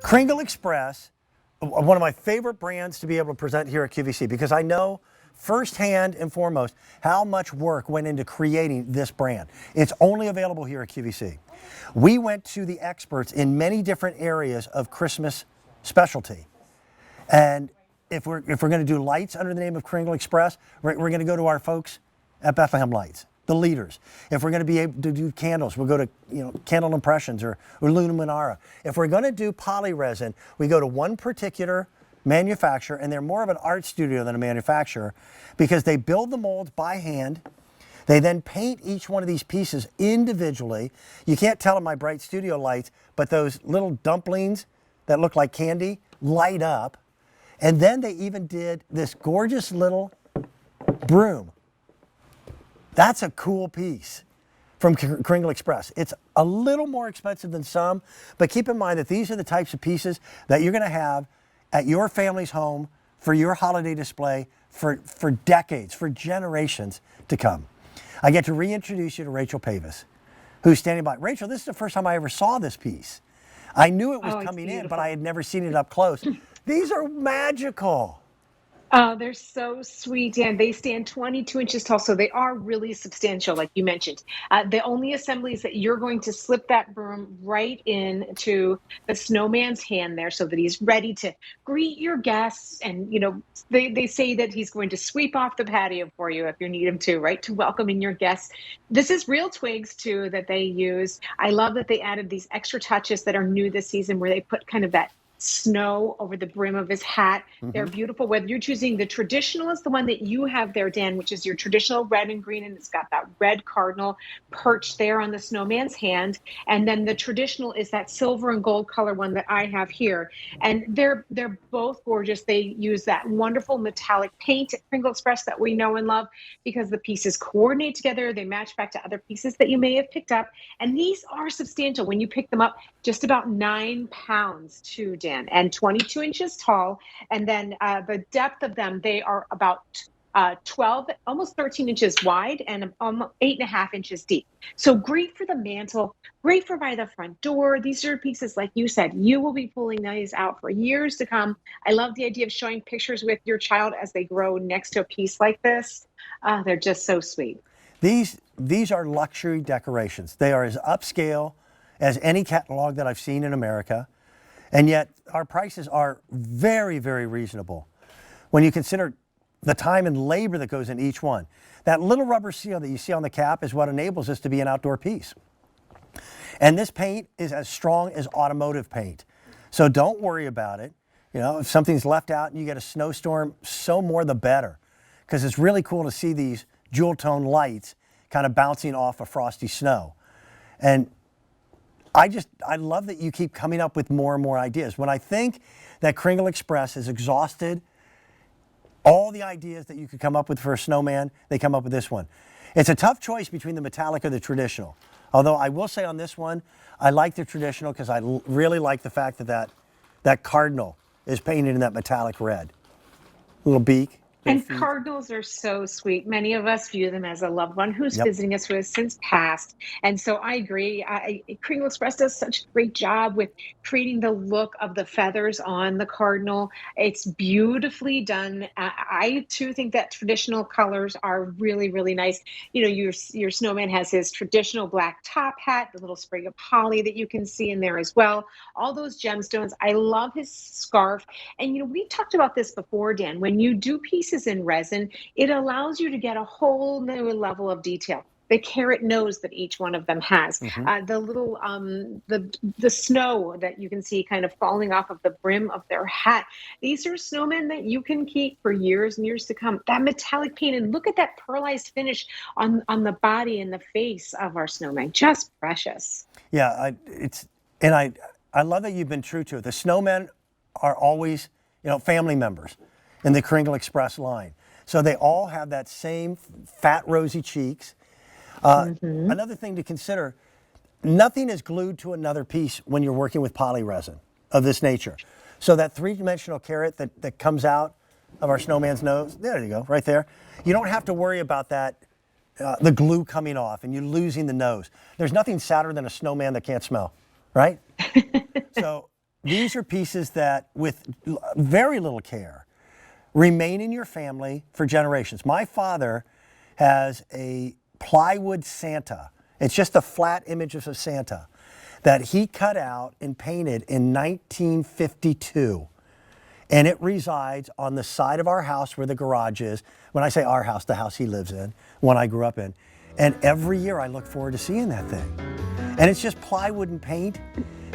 Kringle Express, one of my favorite brands to be able to present here at QVC, because I know firsthand and foremost how much work went into creating this brand. It's only available here at QVC. We went to the experts in many different areas of Christmas specialty. And if we're going to do lights under the name of Kringle Express, we're going to go to our folks at Bethlehem Lights, the leaders. If we're going to be able to do candles, we'll go to Candle Impressions or Luminara. If we're going to do poly resin, we go to one particular manufacturer, and they're more of an art studio than a manufacturer because they build the molds by hand. They then paint each one of these pieces individually. You can't tell in my bright studio lights, but those little dumplings that look like candy light up. And then they even did this gorgeous little broom. That's a cool piece from Kringle Express. It's a little more expensive than some, but keep in mind that these are the types of pieces that you're going to have at your family's home for your holiday display for decades, for generations to come. I get to reintroduce you to Rachel Pavis, who's standing by. Rachel, this is the first time I ever saw this piece. I knew it was coming in, but I had never seen it up close. These are magical. Oh, they're so sweet, Dan. They stand 22 inches tall, so they are really substantial, like you mentioned. The only assembly is that you're going to slip that broom right into the snowman's hand there so that he's ready to greet your guests. And, they say that he's going to sweep off the patio for you if you need him to, right, to welcome in your guests. This is real twigs, too, that they use. I love that they added these extra touches that are new this season where they put kind of that snow over the brim of his hat. They're beautiful. Whether you're choosing the traditional is the one that you have there, Dan, which is your traditional red and green, and it's got that red cardinal perched there on the snowman's hand. And then the traditional is that silver and gold color one that I have here. And they're both gorgeous. They use that wonderful metallic paint at Kringle Express that we know and love because the pieces coordinate together. They match back to other pieces that you may have picked up. And these are substantial when you pick them up, just about 9 pounds too, Dan. And 22 inches tall. And then the depth of them, they are about 12, almost 13 inches wide and 8.5 inches deep. So great for the mantle, great for by the front door. These are pieces, like you said, you will be pulling these out for years to come. I love the idea of showing pictures with your child as they grow next to a piece like this. They're just so sweet. These are luxury decorations. They are as upscale as any catalog that I've seen in America. And yet our prices are very, very reasonable when you consider the time and labor that goes in each one. That little rubber seal that you see on the cap is what enables this to be an outdoor piece. And this paint is as strong as automotive paint. So don't worry about it. If something's left out and you get a snowstorm, so more the better. Because it's really cool to see these jewel tone lights kind of bouncing off of frosty snow. And I love that you keep coming up with more and more ideas. When I think that Kringle Express has exhausted all the ideas that you could come up with for a snowman, they come up with this one. It's a tough choice between the metallic or the traditional. Although I will say on this one, I like the traditional because I really like the fact that cardinal is painted in that metallic red. Little beak. And cardinals are so sweet. Many of us view them as a loved one who's visiting us who has since passed. And so I agree. Kringle Express does such a great job with creating the look of the feathers on the cardinal. It's beautifully done. I too think that traditional colors are really, really nice. Your snowman has his traditional black top hat, the little sprig of holly that you can see in there as well. All those gemstones. I love his scarf. And we talked about this before, Dan. When you do pieces in resin, it allows you to get a whole new level of detail. The carrot nose that each one of them has, the little the snow that you can see kind of falling off of the brim of their hat. These are snowmen that you can keep for years and years to come. That metallic paint, and look at that pearlized finish on the body and the face of our snowman. Just precious. Yeah, I love that you've been true to it. The snowmen are always family members in the Kringle Express line. So they all have that same fat, rosy cheeks. Another thing to consider, nothing is glued to another piece when you're working with poly resin of this nature. So that three-dimensional carrot that comes out of our snowman's nose, there you go, right there. You don't have to worry about that, the glue coming off and you losing the nose. There's nothing sadder than a snowman that can't smell, right? So these are pieces that, with very little care, remain in your family for generations. My father has a plywood Santa. It's just a flat image of a Santa that he cut out and painted in 1952. And it resides on the side of our house where the garage is. When I say our house, the house he lives in, one I grew up in. And every year I look forward to seeing that thing. And it's just plywood and paint.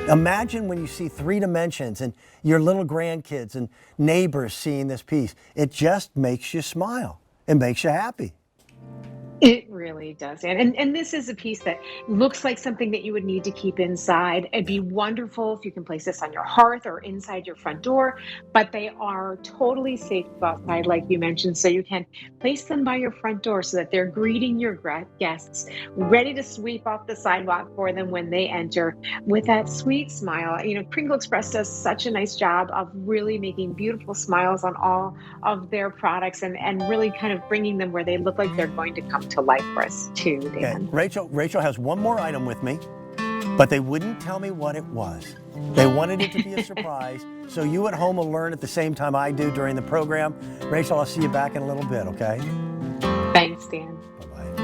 Imagine when you see 3 dimensions and your little grandkids and neighbors seeing this piece. It just makes you smile. It makes you happy. It really does, and this is a piece that looks like something that you would need to keep inside. It'd be wonderful if you can place this on your hearth or inside your front door, but they are totally safe to go outside, like you mentioned. So you can place them by your front door so that they're greeting your guests, ready to sweep off the sidewalk for them when they enter with that sweet smile. You know, Kringle Express does such a nice job of really making beautiful smiles on all of their products and really kind of bringing them where they look like they're going to come to life for us too, Dan. Okay. Rachel has one more item with me, but they wouldn't tell me what it was. They wanted it to be a surprise, so you at home will learn at the same time I do during the program. Rachel, I'll see you back in a little bit, okay? Thanks, Dan. Bye-bye.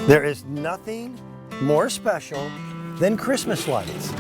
There is nothing more special than Christmas lights.